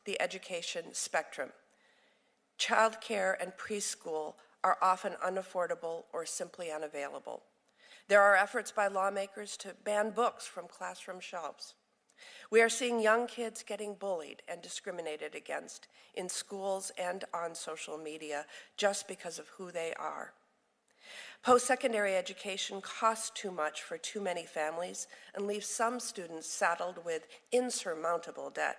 the education spectrum. Childcare and preschool are often unaffordable or simply unavailable. There are efforts by lawmakers to ban books from classroom shelves. We are seeing young kids getting bullied and discriminated against in schools and on social media just because of who they are. Post-secondary education costs too much for too many families and leaves some students saddled with insurmountable debt.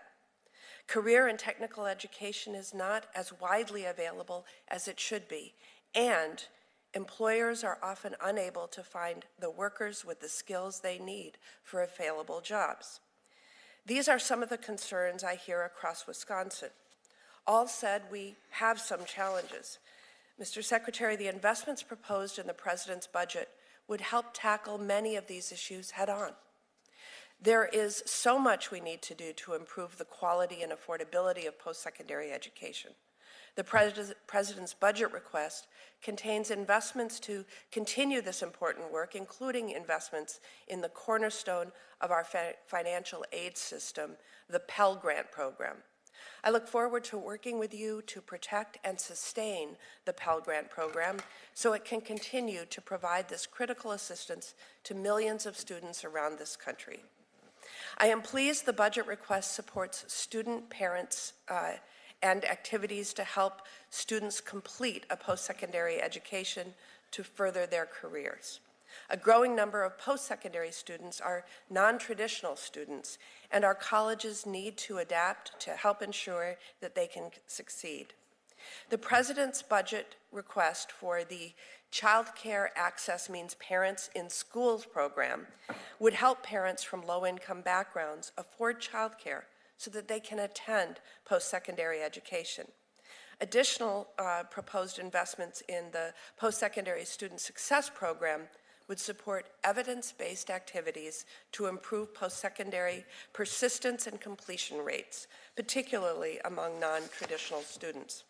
Career and technical education is not as widely available as it should be, and employers are often unable to find the workers with the skills they need for available jobs. These are some of the concerns I hear across Wisconsin. All said, we have some challenges. Mr. Secretary, the investments proposed in the President's budget would help tackle many of these issues head-on. There is so much we need to do to improve the quality and affordability of post-secondary education. The President's budget request contains investments to continue this important work, including investments in the cornerstone of our financial aid system, the Pell Grant program. I look forward to working with you to protect and sustain the Pell Grant program so it can continue to provide this critical assistance to millions of students around this country. I am pleased the budget request supports student parents and activities to help students complete a post-secondary education to further their careers. A growing number of post-secondary students are non-traditional students, and our colleges need to adapt to help ensure that they can succeed. The President's budget request for the Child Care Access Means Parents in Schools program would help parents from low-income backgrounds afford child care so that they can attend post-secondary education. Additional proposed investments in the Post-Secondary Student Success Program would support evidence-based activities to improve post-secondary persistence and completion rates, particularly among non-traditional students.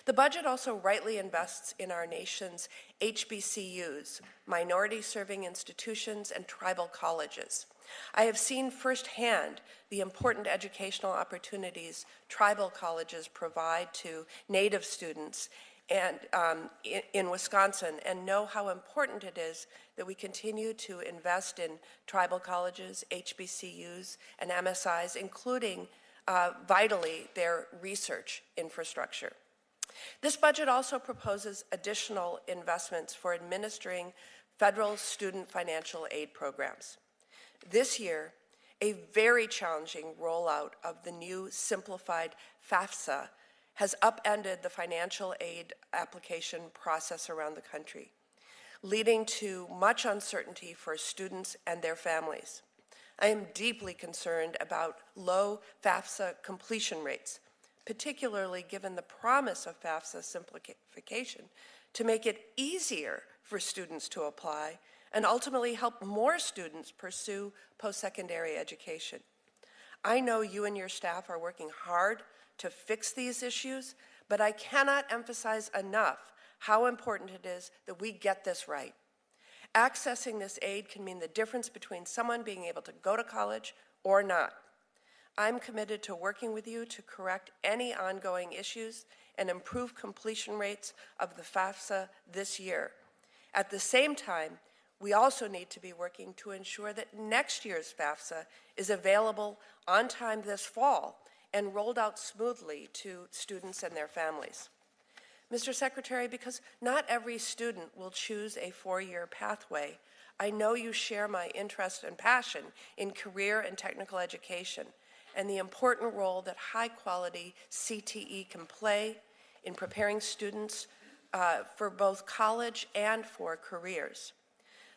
The budget also rightly invests in our nation's HBCUs, minority-serving institutions, and tribal colleges. I have seen firsthand the important educational opportunities tribal colleges provide to Native students and in Wisconsin, and know how important it is that we continue to invest in tribal colleges, HBCUs, and MSIs, including vitally their research infrastructure. This budget also proposes additional investments for administering federal student financial aid programs. This year, a very challenging rollout of the new simplified FAFSA has upended the financial aid application process around the country, leading to much uncertainty for students and their families. I am deeply concerned about low FAFSA completion rates, particularly given the promise of FAFSA simplification to make it easier for students to apply and ultimately help more students pursue post-secondary education. I know you and your staff are working hard to fix these issues, but I cannot emphasize enough how important it is that we get this right. Accessing this aid can mean the difference between someone being able to go to college or not. I'm committed to working with you to correct any ongoing issues and improve completion rates of the FAFSA this year. At the same time, we also need to be working to ensure that next year's FAFSA is available on time this fall and rolled out smoothly to students and their families. Mr. Secretary, because not every student will choose a four-year pathway, I know you share my interest and passion in career and technical education and the important role that high-quality CTE can play in preparing students for both college and for careers.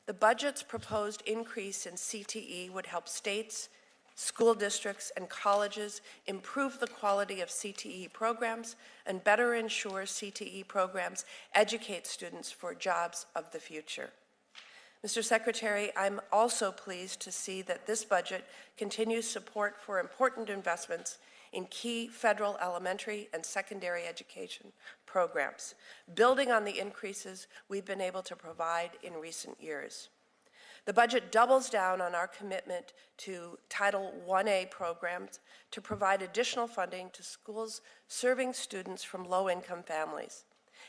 The budget's proposed increase in CTE would help states, school districts, and colleges improve the quality of CTE programs and better ensure CTE programs educate students for jobs of the future. Mr. Secretary, I'm also pleased to see that this budget continues support for important investments in key federal elementary and secondary education programs, building on the increases we've been able to provide in recent years. The budget doubles down on our commitment to Title I-A programs to provide additional funding to schools serving students from low-income families.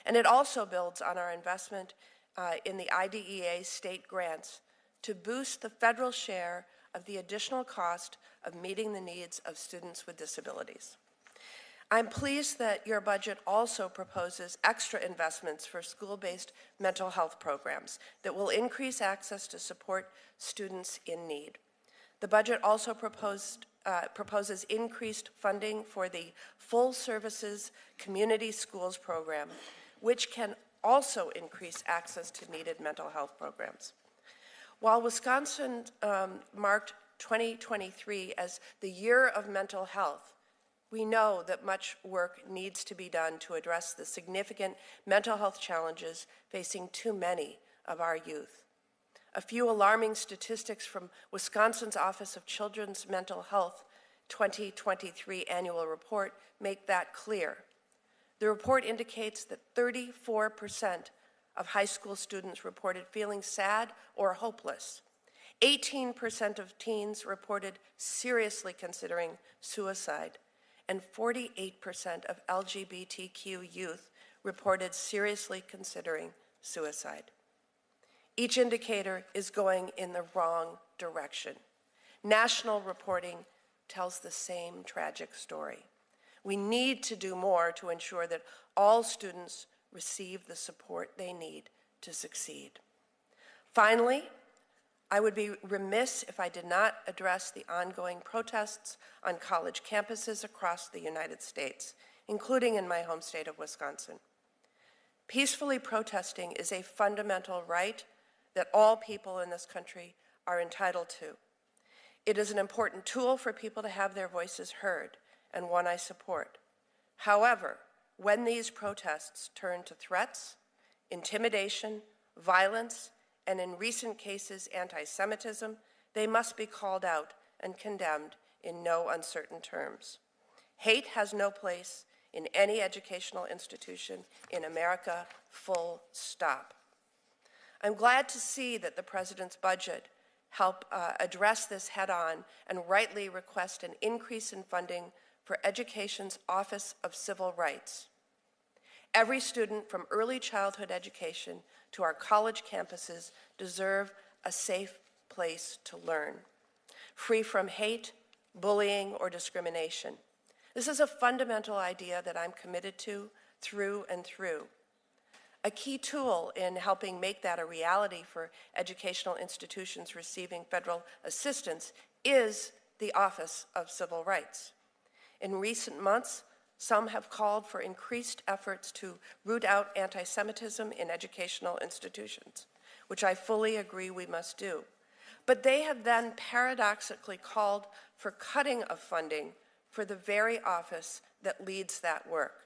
And it also builds on our investment in the IDEA state grants to boost the federal share of the additional cost of meeting the needs of students with disabilities. I'm pleased that your budget also proposes extra investments for school-based mental health programs that will increase access to support students in need. The budget also proposes increased funding for the Full Services Community Schools program, which can also increase access to needed mental health programs. While Wisconsin marked 2023 as the Year of Mental Health, we know that much work needs to be done to address the significant mental health challenges facing too many of our youth. A few alarming statistics from Wisconsin's Office of Children's Mental Health 2023 annual report make that clear. The report indicates that 34% of high school students reported feeling sad or hopeless. 18% of teens reported seriously considering suicide, and 48% of LGBTQ youth reported seriously considering suicide. Each indicator is going in the wrong direction. National reporting tells the same tragic story. We need to do more to ensure that all students receive the support they need to succeed. Finally, I would be remiss if I did not address the ongoing protests on college campuses across the United States, including in my home state of Wisconsin. Peacefully protesting is a fundamental right that all people in this country are entitled to. It is an important tool for people to have their voices heard, and one I support. However, when these protests turn to threats, intimidation, violence, and in recent cases, anti-Semitism, they must be called out and condemned in no uncertain terms. Hate has no place in any educational institution in America, full stop. I'm glad to see that the President's budget help address this head-on and rightly request an increase in funding for Education's Office of Civil Rights. Every student from early childhood education to our college campuses deserve a safe place to learn, free from hate, bullying, or discrimination. This is a fundamental idea that I'm committed to through and through. A key tool in helping make that a reality for educational institutions receiving federal assistance is the Office of Civil Rights. In recent months, some have called for increased efforts to root out anti-Semitism in educational institutions, which I fully agree we must do. But they have then paradoxically called for cutting of funding for the very office that leads that work.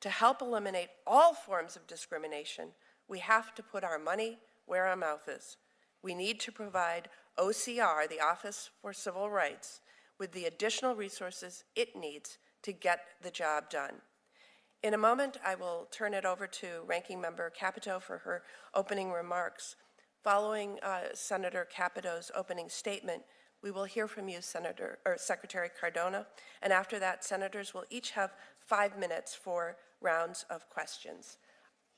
To help eliminate all forms of discrimination, we have to put our money where our mouth is. We need to provide OCR, the Office for Civil Rights, with the additional resources it needs to get the job done. In a moment, I will turn it over to Ranking Member Capito for her opening remarks. Following Senator Capito's opening statement, we will hear from you, Secretary Cardona, and after that, senators will each have 5 minutes for rounds of questions.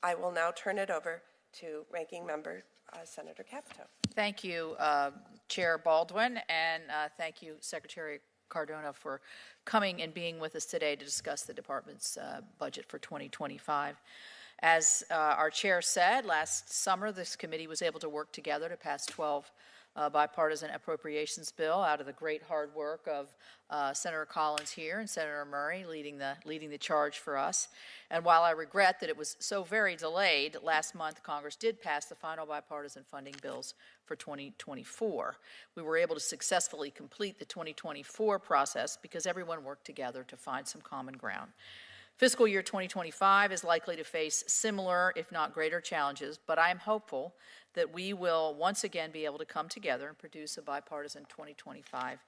I will now turn it over to Ranking Member Senator Capito. Thank you, Chair Baldwin, and thank you, Secretary Cardona, for coming and being with us today to discuss the department's budget for 2025. As our chair said, last summer this committee was able to work together to pass 12 bipartisan appropriations bill out of the great hard work of Senator Collins here and Senator Murray leading the charge for us. And while I regret that it was so very delayed, last month Congress did pass the final bipartisan funding bills for 2024. We were able to successfully complete the 2024 process because everyone worked together to find some common ground. Fiscal year 2025 is likely to face similar, if not greater, challenges, but I am hopeful that we will once again be able to come together and produce a bipartisan 2025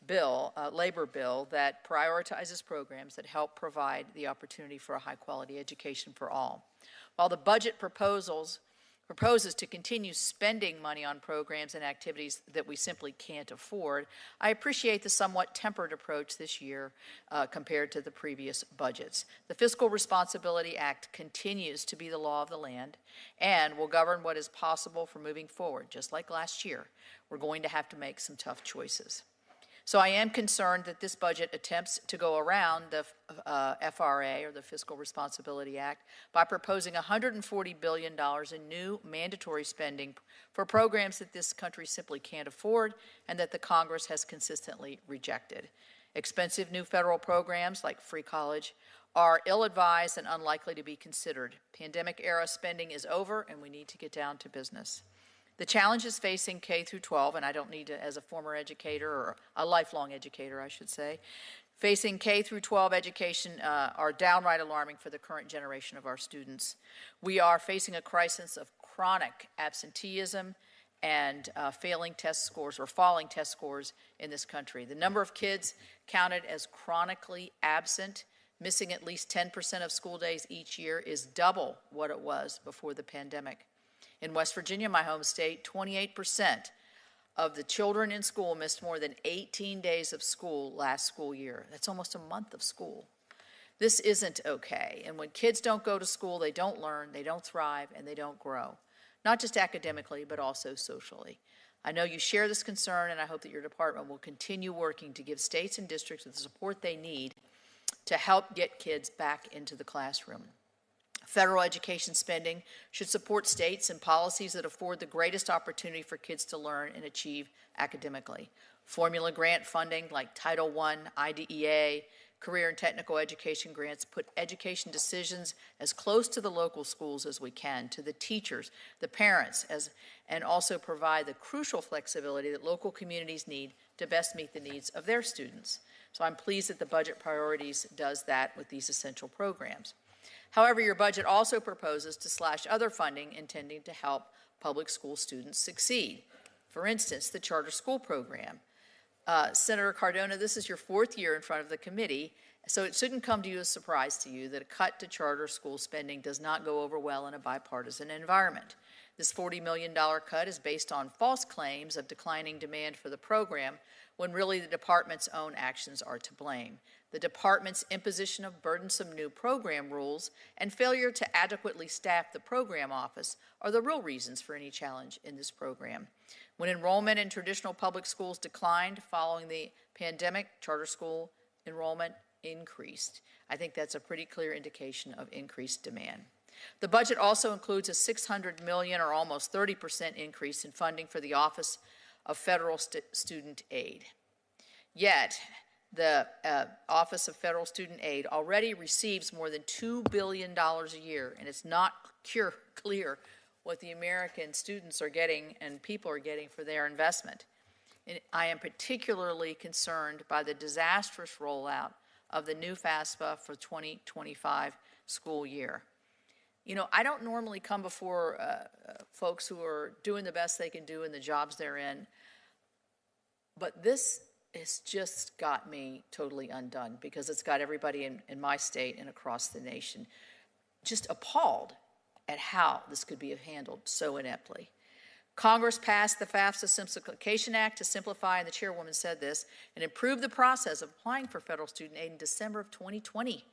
bill, labor bill, that prioritizes programs that help provide the opportunity for a high-quality education for all. While the budget proposals proposes to continue spending money on programs and activities that we simply can't afford, I appreciate the somewhat tempered approach this year compared to the previous budgets. The Fiscal Responsibility Act continues to be the law of the land and will govern what is possible for moving forward. Just like last year, we're going to have to make some tough choices. So I am concerned that this budget attempts to go around the FRA, or the Fiscal Responsibility Act, by proposing $140 billion in new mandatory spending for programs that this country simply can't afford and that the Congress has consistently rejected. Expensive new federal programs like free college are ill-advised and unlikely to be considered. Pandemic-era spending is over, and we need to get down to business. The challenges facing K through 12, and I don't need to, as a former educator, or a lifelong educator, I should say, facing K through 12 education are downright alarming for the current generation of our students. We are facing a crisis of chronic absenteeism and failing test scores or falling test scores in this country. The number of kids counted as chronically absent, missing at least 10% of school days each year, is double what it was before the pandemic. In West Virginia, my home state, 28% of the children in school missed more than 18 days of school last school year. That's almost a month of school. This isn't okay. And when kids don't go to school, they don't learn, they don't thrive, and they don't grow. Not just academically, but also socially. I know you share this concern, and I hope that your department will continue working to give states and districts the support they need to help get kids back into the classroom. Federal education spending should support states and policies that afford the greatest opportunity for kids to learn and achieve academically. Formula grant funding like Title I, IDEA, career and technical education grants put education decisions as close to the local schools as we can, to the teachers, the parents, and also provide the crucial flexibility that local communities need to best meet the needs of their students. So I'm pleased that the budget priorities does that with these essential programs. However, your budget also proposes to slash other funding intending to help public school students succeed. For instance, the charter school program. Senator Cardona, this is your fourth year in front of the committee, so it shouldn't come to you as a surprise to you that a cut to charter school spending does not go over well in a bipartisan environment. This $40 million cut is based on false claims of declining demand for the program, when really the department's own actions are to blame. The department's imposition of burdensome new program rules and failure to adequately staff the program office are the real reasons for any challenge in this program. When enrollment in traditional public schools declined following the pandemic, charter school enrollment increased. I think that's a pretty clear indication of increased demand. The budget also includes a $600 million, or almost 30% increase in funding for the Office of Federal Student Aid. Yet, the Office of Federal Student Aid already receives more than $2 billion a year, and it's not clear what the American students are getting and people are getting for their investment. And I am particularly concerned by the disastrous rollout of the new FAFSA for 2025 school year. You know, I don't normally come before folks who are doing the best they can do in the jobs they're in, but this has just got me totally undone, because it's got everybody in my state and across the nation just appalled at how this could be handled so ineptly. Congress passed the FAFSA Simplification Act to simplify, and the chairwoman said this, and improve the process of applying for federal student aid in December of 2020,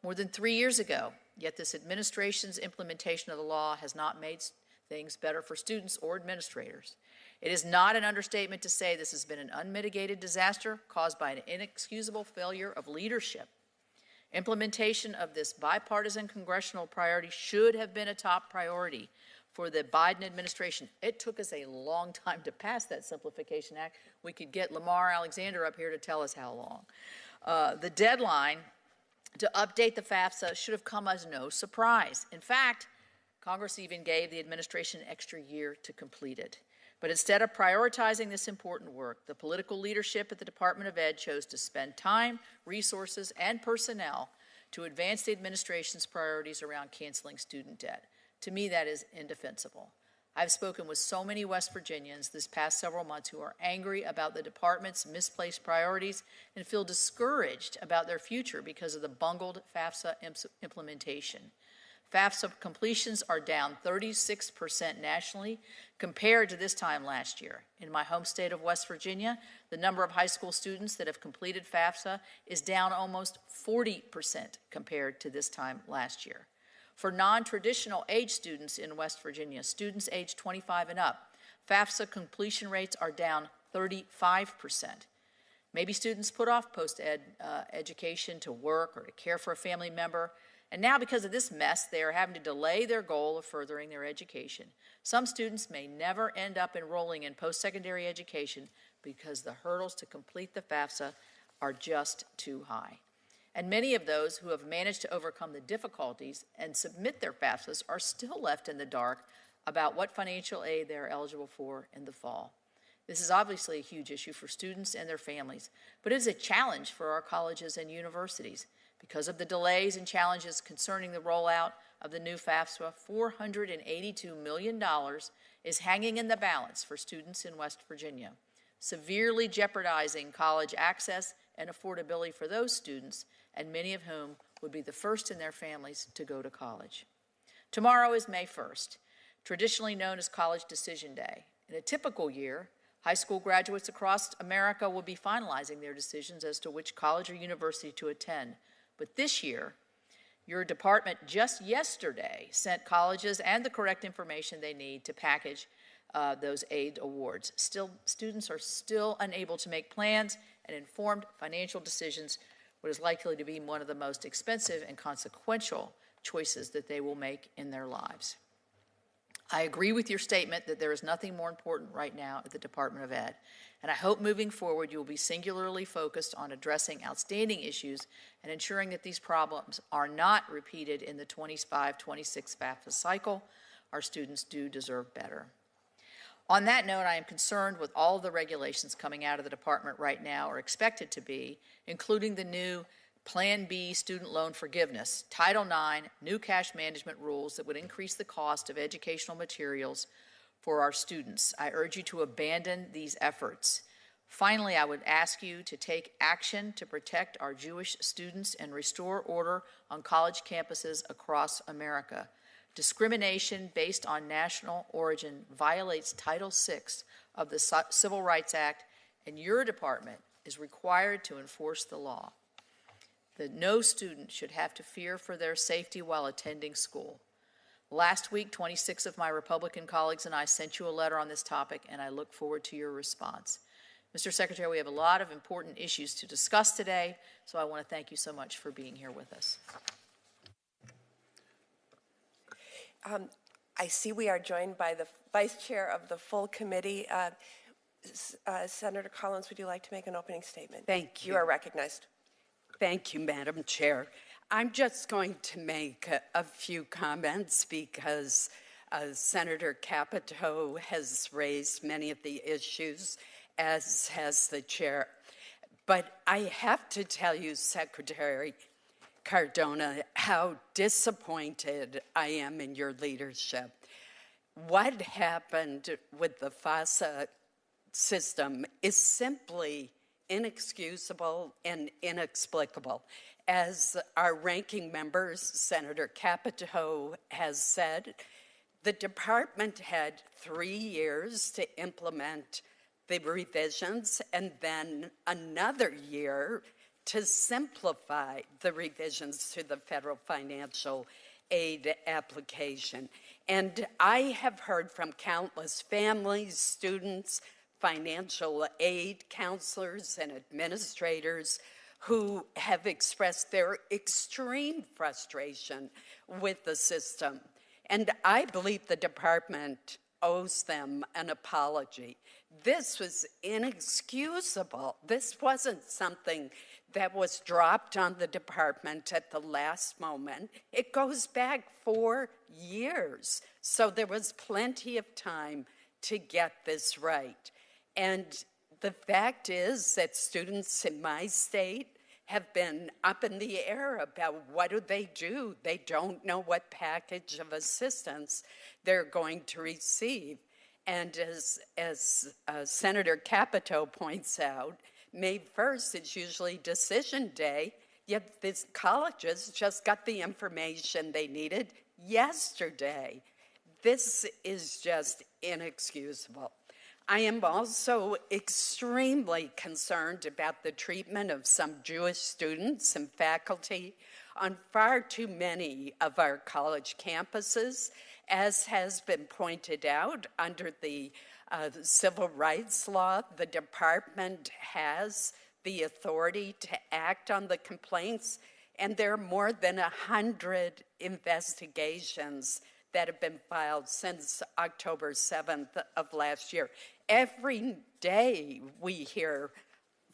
more than 3 years ago. Yet this administration's implementation of the law has not made things better for students or administrators. It is not an understatement to say this has been an unmitigated disaster caused by an inexcusable failure of leadership. Implementation of this bipartisan congressional priority should have been a top priority for the Biden administration. It took us a long time to pass that Simplification Act. We could get Lamar Alexander up here to tell us how long. The deadline to update the FAFSA should have come as no surprise. In fact, Congress even gave the administration an extra year to complete it. But instead of prioritizing this important work, the political leadership at the Department of Ed chose to spend time, resources, and personnel to advance the administration's priorities around canceling student debt. To me, that is indefensible. I've spoken with so many West Virginians this past several months who are angry about the department's misplaced priorities and feel discouraged about their future because of the bungled FAFSA implementation. FAFSA completions are down 36% nationally compared to this time last year. In my home state of West Virginia, the number of high school students that have completed FAFSA is down almost 40% compared to this time last year. For non-traditional age students in West Virginia, students age 25 and up, FAFSA completion rates are down 35%. Maybe students put off post-ed education to work or to care for a family member, and now because of this mess, they are having to delay their goal of furthering their education. Some students may never end up enrolling in post-secondary education because the hurdles to complete the FAFSA are just too high. And many of those who have managed to overcome the difficulties and submit their FAFSAs are still left in the dark about what financial aid they are eligible for in the fall. This is obviously a huge issue for students and their families, but it is a challenge for our colleges and universities. Because of the delays and challenges concerning the rollout of the new FAFSA, $482 million is hanging in the balance for students in West Virginia, severely jeopardizing college access and affordability for those students, and many of whom would be the first in their families to go to college. Tomorrow is May 1st, traditionally known as College Decision Day. In a typical year, high school graduates across America will be finalizing their decisions as to which college or university to attend. But this year, your department just yesterday sent colleges and the correct information they need to package those aid awards. Still, students are still unable to make plans and informed financial decisions, what is likely to be one of the most expensive and consequential choices that they will make in their lives. I agree with your statement that there is nothing more important right now at the Department of Ed, and I hope moving forward you will be singularly focused on addressing outstanding issues and ensuring that these problems are not repeated in the 25-26 FAFSA cycle. Our students do deserve better. On that note, I am concerned with all of the regulations coming out of the department right now, or expected to be, including the new Plan B student loan forgiveness, Title IX, new cash management rules that would increase the cost of educational materials for our students. I urge you to abandon these efforts. Finally, I would ask you to take action to protect our Jewish students and restore order on college campuses across America. Discrimination based on national origin violates Title VI of the Civil Rights Act, and your department is required to enforce the law. That no student should have to fear for their safety while attending school. Last week, 26 of my Republican colleagues and I sent you a letter on this topic, and I look forward to your response. Mr. Secretary, we have a lot of important issues to discuss today, so I want to thank you so much for being here with us. I see we are joined by the Vice Chair of the full committee. Senator Collins, would you like to make an opening statement? Thank you. You are recognized. Thank you, Madam Chair. I'm just going to make a few comments because Senator Capito has raised many of the issues, as has the chair. But I have to tell you, Secretary Cardona, how disappointed I am in your leadership. What happened with the FAFSA system is simply inexcusable and inexplicable. As our ranking member, Senator Capito, has said, the department had 3 years to implement the revisions and then another year to simplify the revisions to the federal financial aid application. And I have heard from countless families, students, financial aid counselors, and administrators who have expressed their extreme frustration with the system. And I believe the department owes them an apology. This was inexcusable. This wasn't something that was dropped on the department at the last moment. It goes back 4 years. So there was plenty of time to get this right. And the fact is that students in my state have been up in the air about what do. They don't know what package of assistance they're going to receive. And as Senator Capito points out, May 1st is usually decision day, yet these colleges just got the information they needed yesterday. This is just inexcusable. I am also extremely concerned about the treatment of some Jewish students and faculty on far too many of our college campuses. As has been pointed out, under the civil rights law, the department has the authority to act on the complaints, and there are more than 100 investigations that have been filed since October 7th of last year. Every day we hear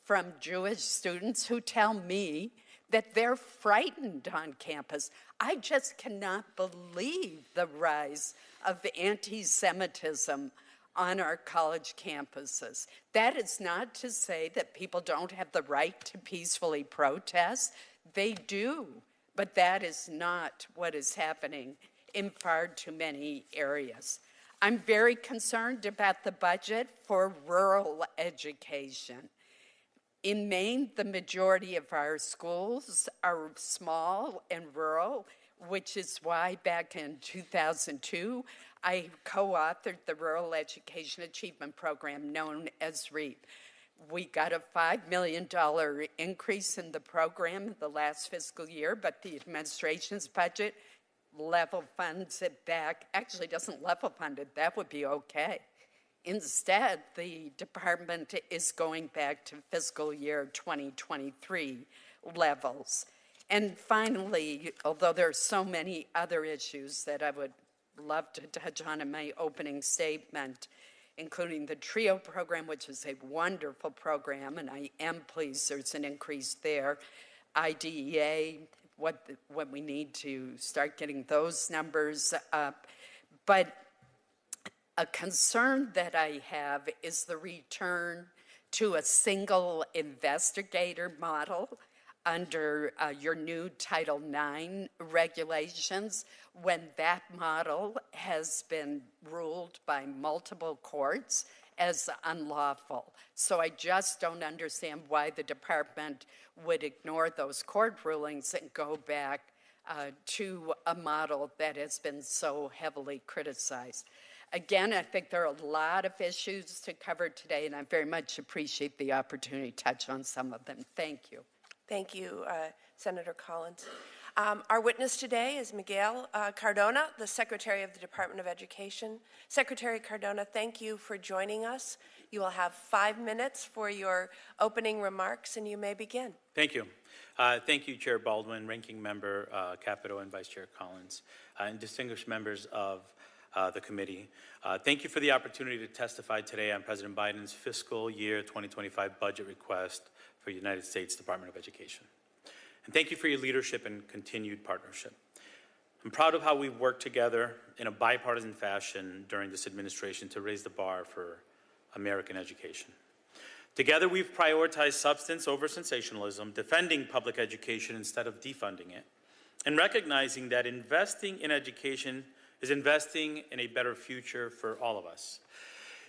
from Jewish students who tell me that they're frightened on campus. I just cannot believe the rise of anti-Semitism on our college campuses. That is not to say that people don't have the right to peacefully protest. They do, but that is not what is happening in far too many areas. I'm very concerned about the budget for rural education. In Maine, the majority of our schools are small and rural, which is why back in 2002, I co-authored the Rural Education Achievement Program known as REAP. We got a $5 million increase in the program in the last fiscal year, but the administration's budget level funds it back. Actually doesn't level fund it, that would be okay. Instead, the department is going back to fiscal year 2023 levels. And finally, although there are so many other issues that I would love to touch on in my opening statement, including the TRIO program, which is a wonderful program, and I am pleased there's an increase there. IDEA, what we need to start getting those numbers up. But a concern that I have is the return to a single investigator model under your new Title IX regulations, when that model has been ruled by multiple courts as unlawful. So I just don't understand why the department would ignore those court rulings and go back to a model that has been so heavily criticized. Again, I think there are a lot of issues to cover today, and I very much appreciate the opportunity to touch on some of them. Thank you. Thank you, Senator Collins. Our witness today is Miguel Cardona, the Secretary of the Department of Education. Secretary Cardona, thank you for joining us. You will have 5 minutes for your opening remarks, and you may begin. Thank you. Thank you, Chair Baldwin, Ranking Member Capito, and Vice Chair Collins, and distinguished members of the committee. Thank you for the opportunity to testify today on President Biden's fiscal year 2025 budget request for the United States Department of Education. And thank you for your leadership and continued partnership. I'm proud of how we've worked together in a bipartisan fashion during this administration to raise the bar for American education. Together, we've prioritized substance over sensationalism, defending public education instead of defunding it, and recognizing that investing in education is investing in a better future for all of us.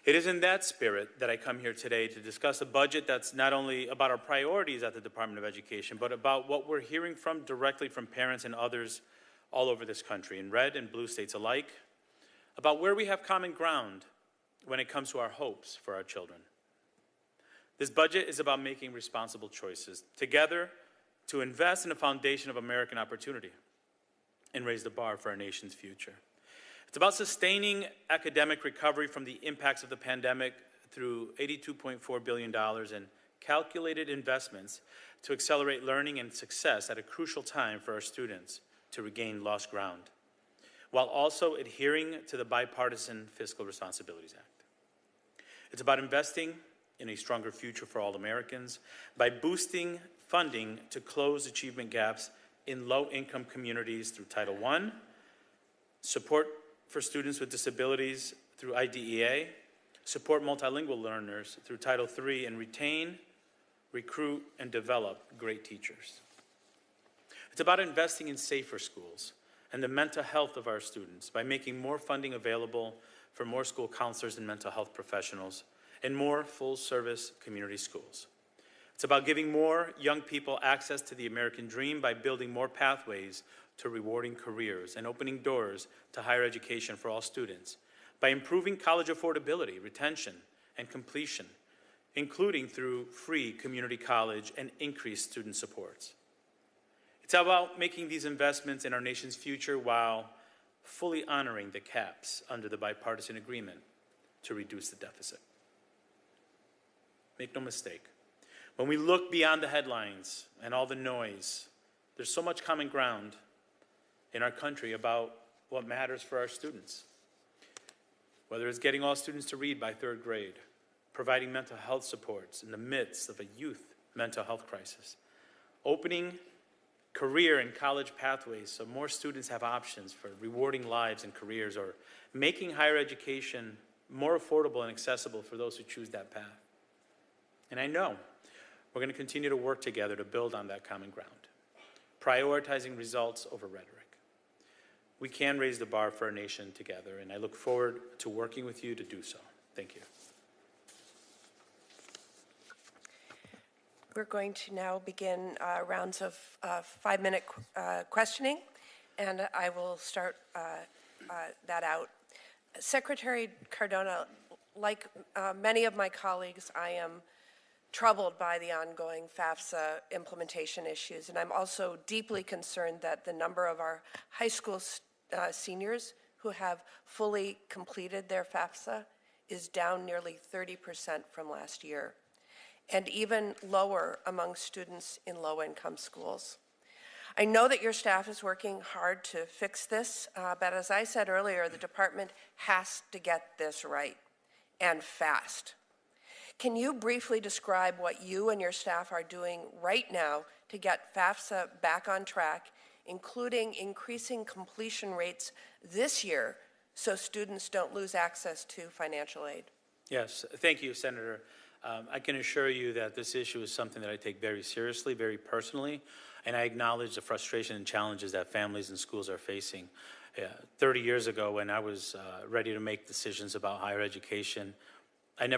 It is in that spirit that I come here today to discuss a budget that's not only about our priorities at the Department of Education, but about what we're hearing directly from parents and others all over this country, in red and blue states alike, about where we have common ground when it comes to our hopes for our children. This budget is about making responsible choices together to invest in a foundation of American opportunity and raise the bar for our nation's future. It's about sustaining academic recovery from the impacts of the pandemic through $82.4 billion in calculated investments to accelerate learning and success at a crucial time for our students to regain lost ground, while also adhering to the Bipartisan Fiscal Responsibilities Act. It's about investing in a stronger future for all Americans by boosting funding to close achievement gaps in low-income communities through Title I, support for students with disabilities through IDEA, support multilingual learners through Title III, and retain, recruit, and develop great teachers. It's about investing in safer schools and the mental health of our students by making more funding available for more school counselors and mental health professionals and more full-service community schools. It's about giving more young people access to the American dream by building more pathways to rewarding careers and opening doors to higher education for all students, by improving college affordability, retention, and completion, including through free community college and increased student supports. It's about making these investments in our nation's future while fully honoring the caps under the bipartisan agreement to reduce the deficit. Make no mistake, when we look beyond the headlines and all the noise, there's so much common ground in our country about what matters for our students. Whether it's getting all students to read by 3rd grade, providing mental health supports in the midst of a youth mental health crisis, opening career and college pathways so more students have options for rewarding lives and careers, or making higher education more affordable and accessible for those who choose that path. And I know we're going to continue to work together to build on that common ground, prioritizing results over rhetoric. We can raise the bar for our nation together, and I look forward to working with you to do so. Thank you. We're going to now begin rounds of 5-minute questioning, and I will start that out. Secretary Cardona, like many of my colleagues, I am troubled by the ongoing FAFSA implementation issues, and I'm also deeply concerned that the number of our high school seniors who have fully completed their FAFSA is down nearly 30% from last year, and even lower among students in low-income schools. I know that your staff is working hard to fix this, but as I said earlier, the department has to get this right, and fast. Can you briefly describe what you and your staff are doing right now to get FAFSA back on track, including increasing completion rates this year so students don't lose access to financial aid? Yes, thank you, Senator. I can assure you that this issue is something that I take very seriously, very personally, and I acknowledge the frustration and challenges that families and schools are facing. 30 years ago, when I was ready to make decisions about higher education, I never